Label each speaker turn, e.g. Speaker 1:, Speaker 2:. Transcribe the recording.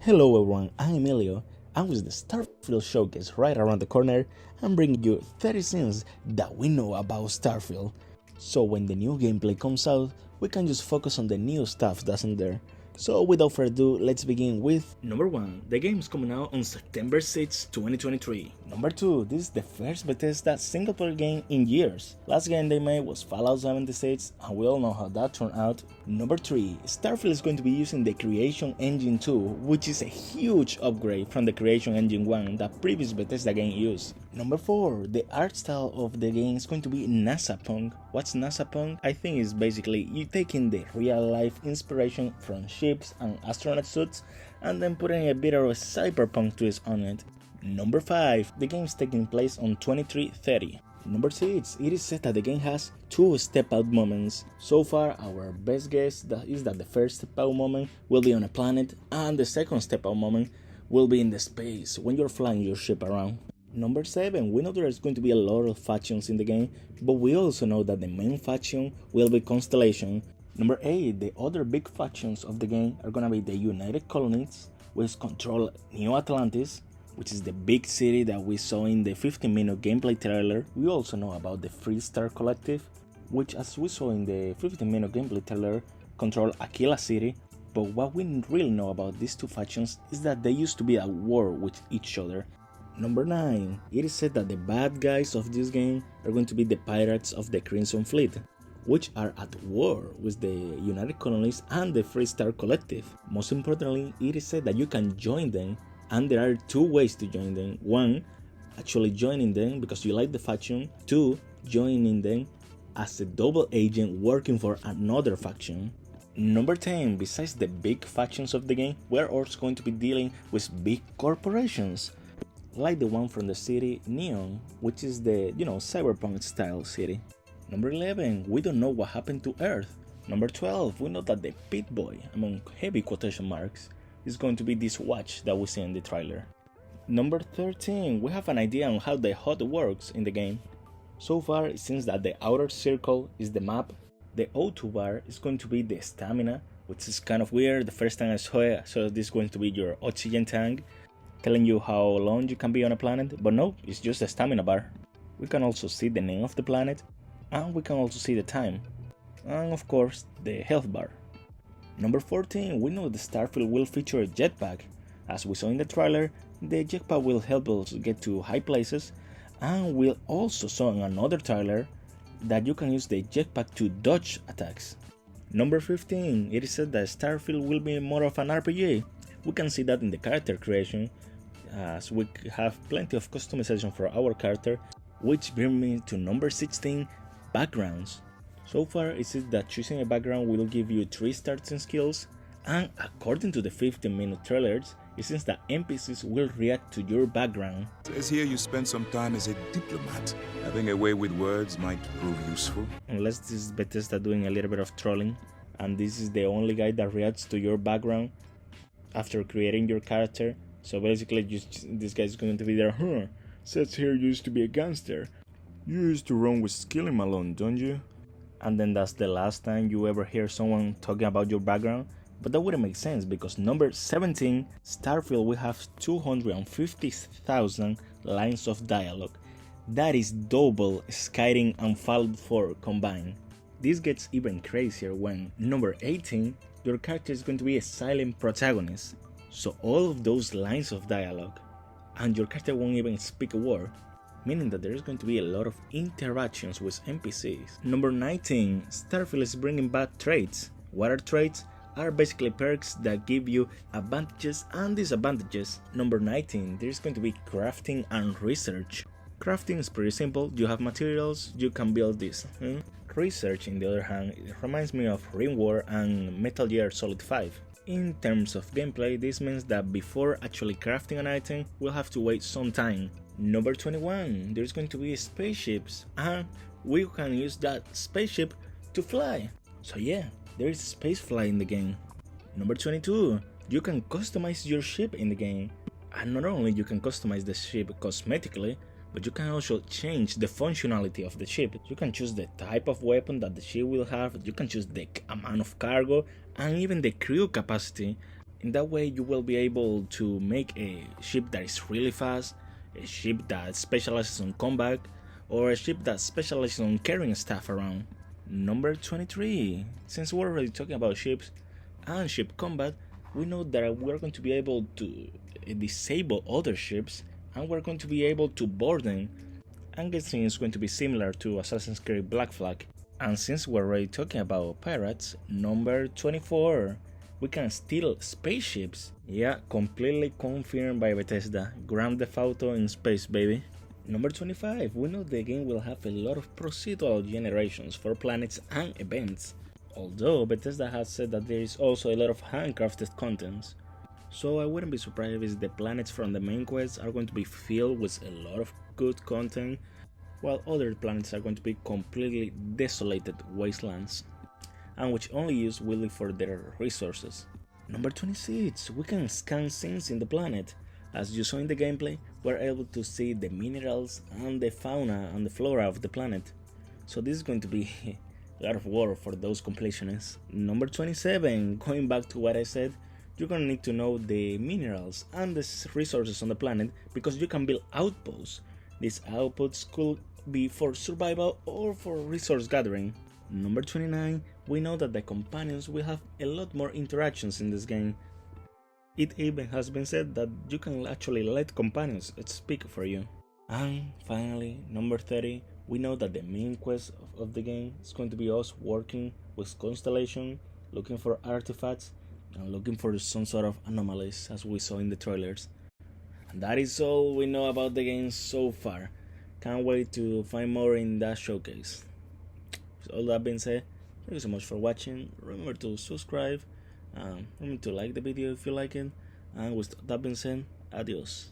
Speaker 1: Hello everyone, I'm Emilio, and with the Starfield showcase right around the corner, I'm bringing you 30 things that we know about Starfield. So when the new gameplay comes out, we can just focus on the new stuff that's in there. So without further ado, let's begin with number 1. The game is coming out on September 6, 2023. Number 2. This is the first Bethesda single-player game in years. Last game they made was Fallout 76, and we all know how that turned out. Number 3. Starfield is going to be using the Creation Engine 2, which is a huge upgrade from the Creation Engine 1 that previous Bethesda game used. Number 4. The art style of the game is going to be NASA Punk. What's NASA Punk? I think it's basically you taking the real-life inspiration from ships and astronaut suits and then putting a bit of a cyberpunk twist on it. Number 5. The game is taking place on 2330. Number 6. It is said that the game has 2 step-out moments. So far, our best guess is that the first step-out moment will be on a planet and the second step-out moment will be in the space when you're flying your ship around. Number 7. We know there's going to be a lot of factions in the game, but we also know that the main faction will be Constellation. Number 8. The other big factions of the game are gonna be the United Colonies, which control New Atlantis, which is the big city that we saw in the 15-minute gameplay trailer. We also know about the Freestar Collective, which as we saw in the 15-minute gameplay trailer, control Aquila City. But what we really know about these two factions is that they used to be at war with each other. Number 9. It is said that the bad guys of this game are going to be the pirates of the Crimson Fleet, which are at war with the United Colonies and the Freestar Collective. Most importantly, it is said that you can join them, and there are 2 ways to join them. 1. Actually joining them because you like the faction. 2. Joining them as a double agent working for another faction. Number 10. Besides the big factions of the game, we're also going to be dealing with big corporations, like the one from the city Neon, which is the, cyberpunk style city. Number 11. We don't know what happened to Earth. Number 12. We know that the Pit Boy, among heavy quotation marks, is going to be this watch that we see in the trailer. Number 13. We have an idea on how the HUD works in the game. So far it seems that the outer circle is the map, the O2 bar is going to be the stamina, which is kind of weird. The first time I saw it, so this is going to be your oxygen tank, telling you how long you can be on a planet, but no, it's just a stamina bar. We can also see the name of the planet, and we can also see the time, and of course the health bar. Number 14. We know the Starfield will feature a jetpack. As we saw in the trailer, the jetpack will help us get to high places, and we also saw in another trailer that you can use the jetpack to dodge attacks. Number 15. It is said that Starfield will be more of an RPG. We can see that in the character creation, as we have plenty of customization for our character, which brings me to number 16. Backgrounds. So far it says that choosing a background will give you 3 starting skills, and according to the 15-minute trailers, it seems that NPCs will react to your background.
Speaker 2: It says here you spent some time as a diplomat. Having a way with words might prove useful.
Speaker 1: Unless this is Bethesda doing a little bit of trolling, and this is the only guy that reacts to your background after creating your character. So basically this guy's going to be there, says here you used to be a gangster. You used to run with Skilly Malone, don't you? And then that's the last time you ever hear someone talking about your background. But that wouldn't make sense because number 17, Starfield will have 250,000 lines of dialogue. That is double Skyrim and Fallout 4 combined. This gets even crazier when number 18, your character is going to be a silent protagonist. So all of those lines of dialogue, and your character won't even speak a word, meaning that there is going to be a lot of interactions with NPCs. Number 19. Starfield is bringing back traits. What are traits? Are basically perks that give you advantages and disadvantages. Number 19. There is going to be crafting and research. Crafting is pretty simple. You have materials, you can build this. Research, on the other hand, it reminds me of Rimworld and Metal Gear Solid 5. In terms of gameplay, this means that before actually crafting an item, we'll have to wait some time. Number 21. There's going to be spaceships, and we can use that spaceship to fly. So yeah, there is space flight in the game. Number 22. You can customize your ship in the game. And not only you can customize the ship cosmetically, but you can also change the functionality of the ship. You can choose the type of weapon that the ship will have, you can choose the amount of cargo, and even the crew capacity. In that way, you will be able to make a ship that is really fast, a ship that specializes on combat, or a ship that specializes on carrying stuff around. Number 23. Since we're already talking about ships and ship combat, we know that we're going to be able to disable other ships and we're going to be able to board them. I'm guessing it's going to be similar to Assassin's Creed Black Flag. And since we're already talking about pirates, number 24. We can steal spaceships. Yeah, completely confirmed by Bethesda. Grand Theft Auto in space, baby. Number 25. We know the game will have a lot of procedural generations for planets and events. Although Bethesda has said that there is also a lot of handcrafted contents. So I wouldn't be surprised if the planets from the main quests are going to be filled with a lot of good content, while other planets are going to be completely desolated wastelands, and which only use Willy for their resources. Number 26. We can scan scenes in the planet. As you saw in the gameplay, we're able to see the minerals and the fauna and the flora of the planet. So this is going to be a lot of work for those completionists. Number 27. Going back to what I said, you're gonna need to know the minerals and the resources on the planet because you can build outposts. These outposts could be for survival or for resource gathering. Number 29. We know that the companions will have a lot more interactions in this game. It even has been said that you can actually let companions speak for you. And finally, number 30. We know that the main quest of the game is going to be us working with Constellation, looking for artifacts, and looking for some sort of anomalies as we saw in the trailers. And that is all we know about the game so far. Can't wait to find more in that showcase. With all that being said, thank you so much for watching. Remember to subscribe, remember to like the video if you like it, and with that being said, adios.